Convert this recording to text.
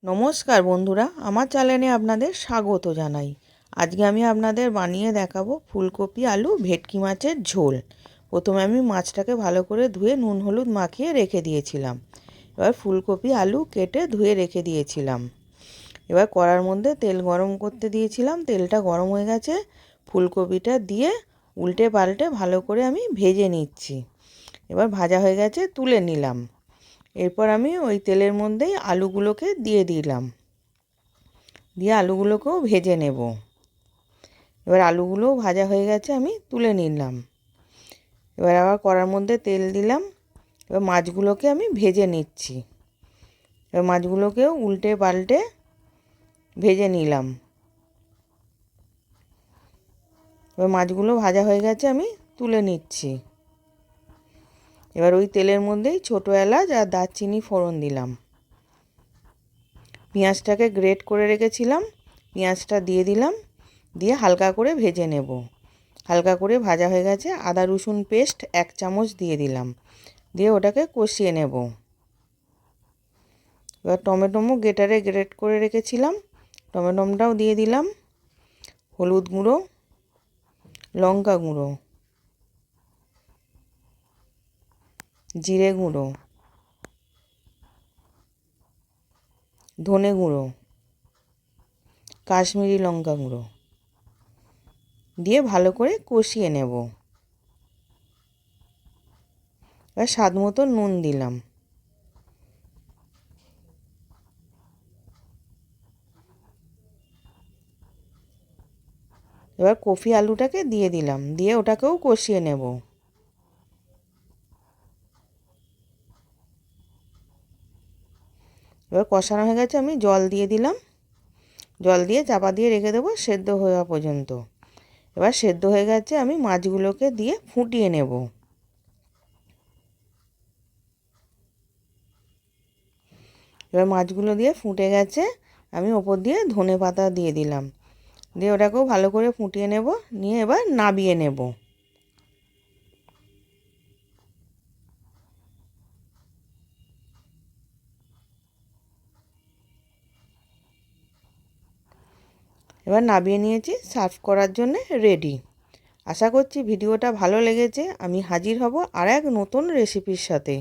নমস্কার বন্ধুরা, আমার চ্যানেলে আপনাদের স্বাগত জানাই। আজকে আমি আপনাদের বানিয়ে দেখাবো ফুলকপি আলু ভেটকি মাছের ঝোল। প্রথমে আমি মাছটাকে ভালো করে ধুয়ে নুন হলুদ মাখিয়ে রেখে দিয়েছিলাম। এবার ফুলকপি আলু কেটে ধুয়ে রেখে দিয়েছিলাম। এবার কড়ার মধ্যে তেল গরম করতে দিয়েছিলাম। তেলটা গরম হয়ে গেছে, ফুলকপিটা দিয়ে উল্টে পাল্টে ভালো করে আমি ভেজে নিচ্ছি। এবার ভাজা হয়ে গেছে, তুলে নিলাম। এরপর আমি ওই তেলের মধ্যেই আলুগুলোকে দিয়ে দিলাম, দিয়ে আলুগুলোকেও ভেজে নেব। এবার আলুগুলোও ভাজা হয়ে গেছে, আমি তুলে নিলাম। এবার আবার কড়ার মধ্যে তেল দিলাম। এবার মাছগুলোকে আমি ভেজে নিচ্ছি। এবার মাছগুলোকেও উল্টে পাল্টে ভেজে নিলাম। এবার মাছগুলো ভাজা হয়ে গেছে, আমি তুলে নিচ্ছি। এবার ওই তেলের মধ্যেই ছোটো এলাচ আর দারচিনি ফোড়ন দিলাম। পেঁয়াজটাকে গ্রেট করে রেখেছিলাম, পেঁয়াজটা দিয়ে দিলাম, দিয়ে হালকা করে ভেজে নেব। হালকা করে ভাজা হয়ে গেছে, আদা রসুন পেস্ট 1 চামচ দিয়ে দিলাম, দিয়ে ওটাকে কষিয়ে নেব। এবার টমেটোমও গ্রেট করে রেখেছিলাম, টমেটোটাও দিয়ে দিলাম। হলুদ গুঁড়ো, লঙ্কা গুঁড়ো, জিরে গুঁড়ো, ধনে গুঁড়ো, কাশ্মীরি লঙ্কা গুঁড়ো দিয়ে ভালো করে কষিয়ে নেব। এবার স্বাদ মতো নুন দিলাম। এবার কপি আলুটাকে দিয়ে দিলাম, দিয়ে ওটাকেও কষিয়ে নেব। এবার কষানো হয়ে গেছে, আমি জল দিয়ে দিলাম। জল দিয়ে চাপা দিয়ে রেখে দেবো সেদ্ধ হওয়া পর্যন্ত। এবার সেদ্ধ হয়ে গেছে, আমি মাছগুলোকে দিয়ে ফুটিয়ে নেব। এবার মাছগুলো দিয়ে ফুটে গেছে, আমি ওপর দিয়ে ধনে পাতা দিয়ে দিলাম, দিয়ে ওটাকেও ভালো করে ফুটিয়ে নেব, নিয়ে এবার নাবিয়ে নেব। এবার নাবিয়ে নিয়েছি, সার্ভ করার জন্য রেডি। আশা করছি ভিডিওটা ভালো লেগেছে। আমি হাজির হব আর এক নতুন রেসিপির সাথে।